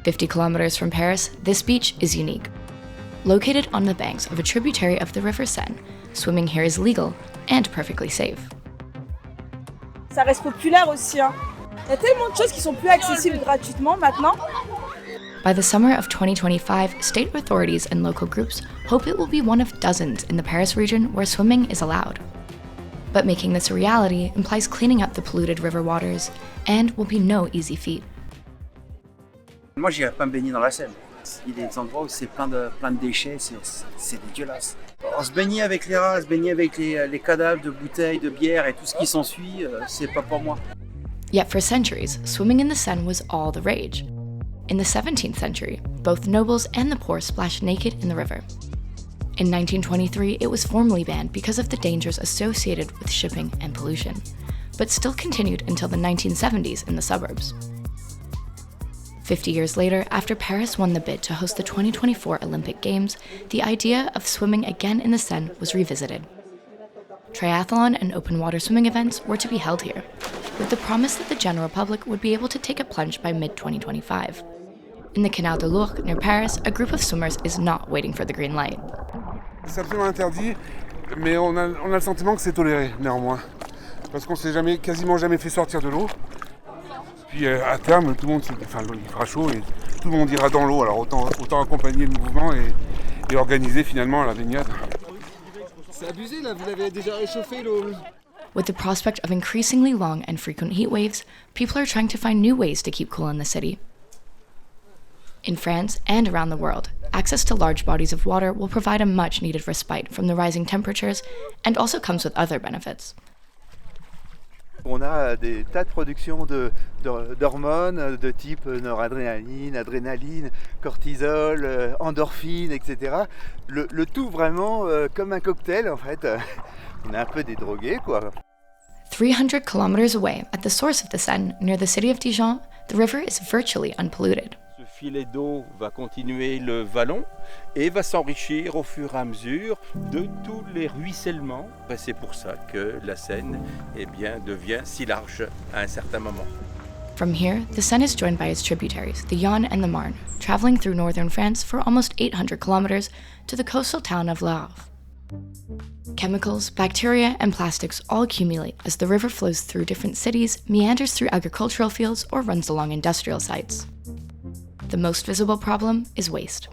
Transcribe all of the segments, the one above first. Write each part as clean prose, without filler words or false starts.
50 kilometers from Paris, this beach is unique. Located on the banks of a tributary of the river Seine, swimming here is legal and perfectly safe. Ça reste populaire aussi, hein. Il y a tellement de choses qui sont plus accessibles gratuitement maintenant. By the summer of 2025, state authorities and local groups hope it will be one of dozens in the Paris region where swimming is allowed. But making this a reality implies cleaning up the polluted river waters and will be no easy feat. Moi, j'irai pas me baigner dans la Seine. Il y a des endroits où c'est plein de déchets, c'est dégueulasse. Alors, se baigner avec les rats, se baigner avec les cadavres de bouteilles, de bière et tout ce qui s'ensuit, c'est pas pour moi. Yet for centuries, swimming in the Seine was all the rage. In the 17th century, both nobles and the poor splashed naked in the river. In 1923, it was formally banned because of the dangers associated with shipping and pollution, but still continued until the 1970s in the suburbs. 50 years later, after Paris won the bid to host the 2024 Olympic Games, the idea of swimming again in the Seine was revisited. Triathlon and open water swimming events were to be held here, with the promise that the general public would be able to take a plunge by mid-2025. In the Canal de Lourdes near Paris, a group of swimmers is not waiting for the green light. C'est absolument interdit, mais on a le sentiment que c'est toléré néanmoins, parce qu'on s'est quasiment jamais fait sortir de l'eau. Puis à terme, tout le monde, il fera chaud et tout le monde ira dans l'eau, alors autant accompagner le mouvement et organiser finalement la baignade. C'est abusé là, vous l'avez déjà réchauffé l'eau. With the prospect of increasingly long and frequent heat waves, people are trying to find new ways to keep cool in the city. In France and around the world, access to large bodies of water will provide a much-needed respite from the rising temperatures and also comes with other benefits. On a des tas de productions d'hormones de type noradrénaline, adrénaline, cortisol, endorphine, etc. Le tout vraiment comme un cocktail en fait. On est un peu des drogués quoi. 300 kilometers away, at the source of the Seine, near the city of Dijon, the river is virtually unpolluted. Ce filet d'eau va continuer le vallon et va s'enrichir au fur et à mesure de tous les ruissellements. C'est pour ça que la Seine devient si large à un certain moment. From here, the Seine is joined by its tributaries, the Yonne and the Marne, traveling through northern France for almost 800 kilometers to the coastal town of Le Havre. Chemicals, bacteria, and plastics all accumulate as the river flows through different cities, meanders through agricultural fields, or runs along industrial sites. The most visible problem is waste.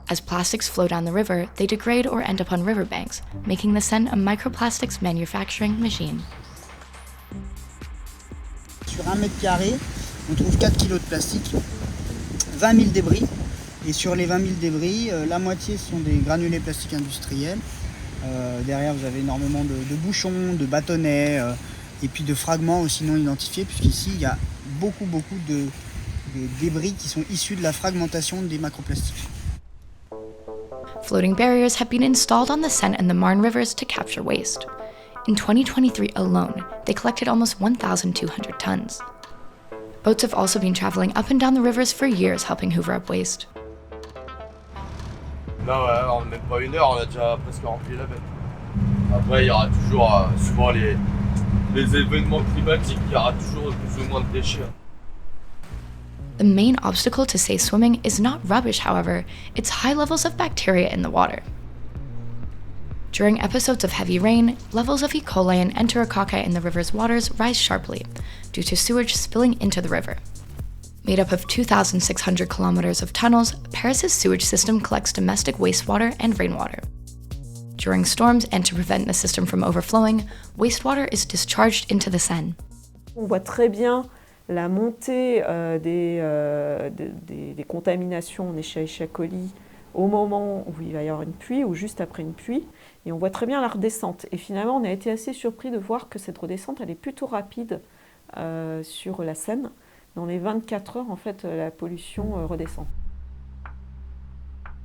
As plastics flow down the river, they degrade or end up on riverbanks, making the Seine a microplastics manufacturing machine. Sur 1 mètre carré, on trouve 4 kilos de plastique, 20 000 débris. Et sur les 20 000 débris, la moitié sont des granulés plastiques industriels. Derrière, vous avez énormément de bouchons, de bâtonnets et puis de fragments aussi non identifiés, puisqu'ici, il y a beaucoup de débris qui sont issus de la fragmentation des macroplastiques. Floating barriers have been installed on the Seine and the Marne rivers to capture waste. In 2023 alone, they collected almost 1,200 tons. Boats have also been traveling up and down the rivers for years helping hoover up waste. Là, en même pas 1 heure, on a déjà presque rempli la benne. Après, il y aura toujours, suivant les événements climatiques, il y aura toujours plus ou moins de déchets. The main obstacle to safe swimming is not rubbish, however, it's high levels of bacteria in the water. During episodes of heavy rain, levels of E.coli and enterococci in the river's waters rise sharply due to sewage spilling into the river. Made up of 2,600 kilometers of tunnels, Paris's sewage system collects domestic wastewater and rainwater. During storms and to prevent the system from overflowing, wastewater is discharged into the Seine. On voit très bien la montée des contaminations en e.coli au moment où il va y avoir une pluie ou juste après une pluie. Et on voit très bien la redescente. Et finalement, on a été assez surpris de voir que cette redescente, elle est plutôt rapide sur la Seine. Dans les 24 heures, en fait, la pollution redescend.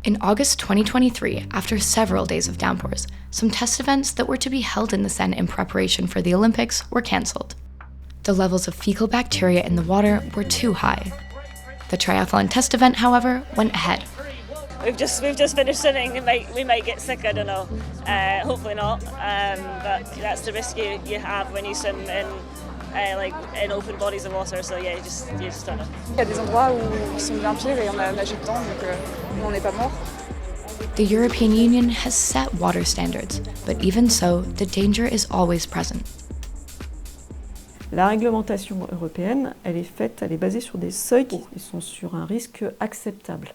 In August 2023, after several days of downpours, some test events that were to be held in the Seine in preparation for the Olympics were cancelled. The levels of fecal bacteria in the water were too high. The triathlon test event, however, went ahead. We've just finished swimming. We might get sick. I don't know. Hopefully not. But that's the risk you have when you swim in like in open bodies of water. So yeah, you just don't know. Il y a des endroits où ils sont bien pires et on a nagé dedans, donc on n'est pas mort. The European Union has set water standards, but even so, the danger is always present. La réglementation européenne, elle est basée sur des seuils qui sont sur un risque acceptable.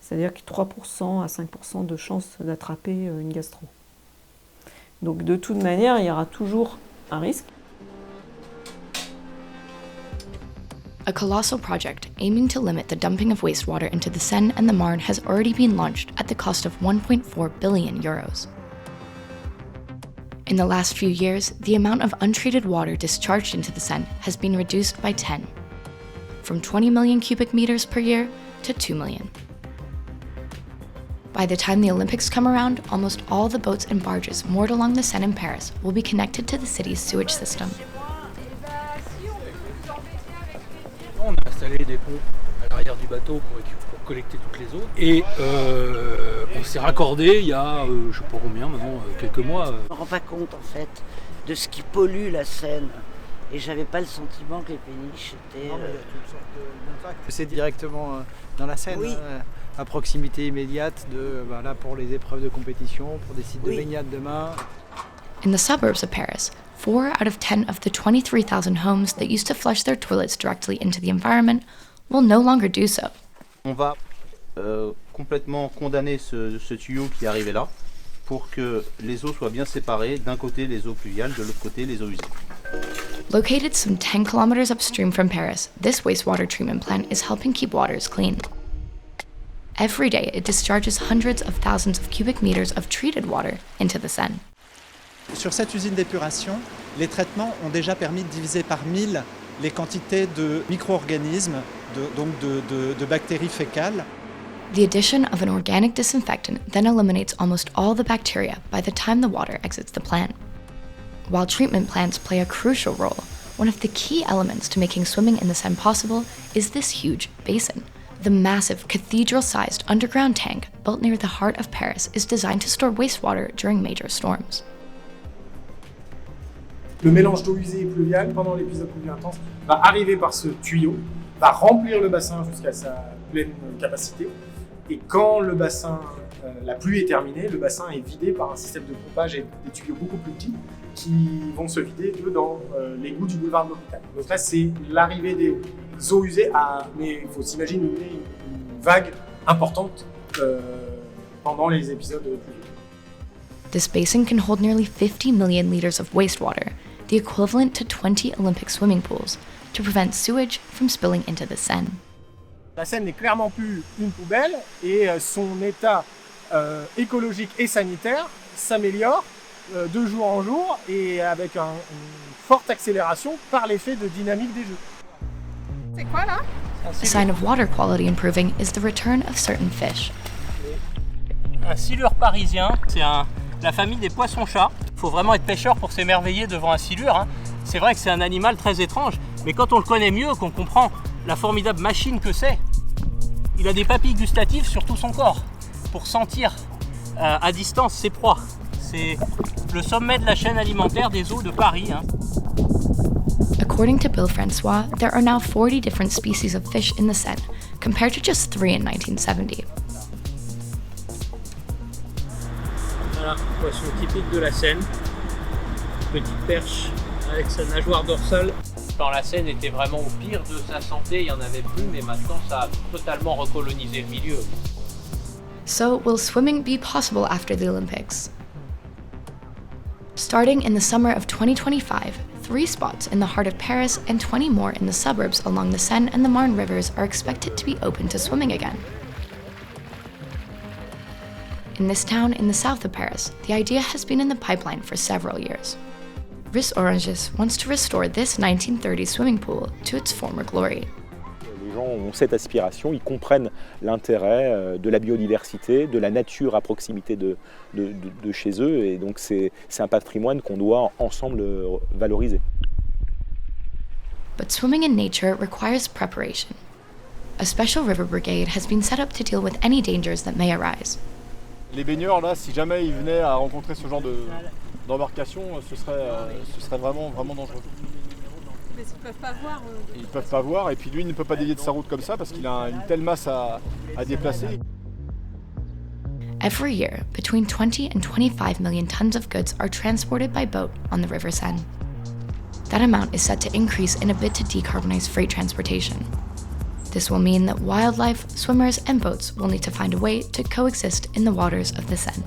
C'est-à-dire que 3% à 5% de chances d'attraper une gastro. Donc de toute manière, il y aura toujours un risque. A colossal project aiming to limit the dumping of wastewater into the Seine and the Marne has already been launched at the cost of 1.4 billion euros. In the last few years, the amount of untreated water discharged into the Seine has been reduced by 10, from 20 million cubic meters per year to 2 million. By the time the Olympics come around, almost all the boats and barges moored along the Seine in Paris will be connected to the city's sewage system. On a installé des pompes à l'arrière du bateau pour collecter toutes les eaux. Et on s'est raccordé il y a, je ne sais pas combien maintenant, quelques mois. Je ne me rends pas compte en fait de ce qui pollue la Seine. Et j'avais pas le sentiment que les péniches étaient... Non, mais il y a toutes sortes d'impacts. C'est directement dans la Seine, oui. À proximité immédiate là, pour les épreuves de compétition, pour des sites de baignade demain. In the suburbs of Paris, 4 out of 10 of the 23,000 homes that used to flush their toilets directly into the environment will no longer do so. On va complètement condamner ce tuyau qui est arrivé là pour que les eaux soient bien séparées, d'un côté les eaux pluviales, de l'autre côté les eaux usées. Located some 10 kilometers upstream from Paris, this wastewater treatment plant is helping keep waters clean. Every day, it discharges hundreds of thousands of cubic meters of treated water into the Seine. Sur cette usine d'épuration, les traitements ont déjà permis de diviser par 1000 les quantités de micro-organismes, de bactéries fécales. The addition of an organic disinfectant then eliminates almost all the bacteria by the time the water exits the plant. While treatment plants play a crucial role, one of the key elements to making swimming in the Seine possible is this huge basin. The massive cathedral-sized underground tank built near the heart of Paris is designed to store wastewater during major storms. Le mélange d'eau usée et pluviale pendant l'épisode de pluie intense va arriver par ce tuyau, va remplir le bassin jusqu'à sa pleine capacité. Et quand le bassin, la pluie est terminée, le bassin est vidé par un système de pompage et des tuyaux beaucoup plus petits qui vont se vider, eux, dans l'égout du boulevard de l'Hôpital. Donc là, c'est l'arrivée des eaux usées mais il faut s'imaginer une vague importante pendant les épisodes pluvieux. This basin can hold nearly 50 million liters of wastewater, the equivalent to 20 Olympic swimming pools, to prevent sewage from spilling into the Seine. La Seine n'est clairement plus une poubelle et son état écologique et sanitaire s'améliore de jour en jour et avec une forte accélération par l'effet de dynamique des jeux. C'est quoi là? A sign of water quality improving is the return of certain fish. Un silure parisien, c'est la famille des poissons-chats. Il faut vraiment être pêcheur pour s'émerveiller devant un silure. Hein. C'est vrai que c'est un animal très étrange, mais quand on le connaît mieux, qu'on comprend la formidable machine que c'est, il a des papilles gustatives sur tout son corps pour sentir à distance ses proies. C'est le sommet de la chaîne alimentaire des eaux de Paris. Hein. According to Bill Francois, there are now 40 different species of fish in the Seine, compared to just 3 in 1970. Voilà, poisson typique de la Seine. Petite perche avec sa nageoire dorsale. Quand la Seine était vraiment au pire de sa santé, il n'y en avait plus, mais maintenant ça a totalement recolonisé le milieu. So, will swimming be possible after the Olympics? Starting in the summer of 2025, 3 spots in the heart of Paris and 20 more in the suburbs along the Seine and the Marne rivers are expected to be open to swimming again. In this town in the south of Paris, the idea has been in the pipeline for several years. Riss Oranges wants to restore this 1930s swimming pool to its former glory. Les gens ont cette aspiration, ils comprennent l'intérêt de la biodiversité, de la nature à proximité de chez eux, et donc c'est un patrimoine qu'on doit ensemble valoriser. But swimming in nature requires preparation. A special river brigade has been set up to deal with any dangers that may arise. Les baigneurs, là, si jamais ils venaient à rencontrer ce genre d'embarcation, ce serait vraiment, vraiment dangereux. parce qu'ils peuvent pas voir. Ils ne peuvent pas voir et puis lui il ne peut pas dévier de sa route comme ça parce qu'il a une telle masse à déplacer. Every year, between 20 and 25 million tons of goods are transported by boat on the River Seine. That amount is set to increase in a bid to decarbonize freight transportation. This will mean that wildlife, swimmers, and boats will need to find a way to coexist in the waters of the Seine.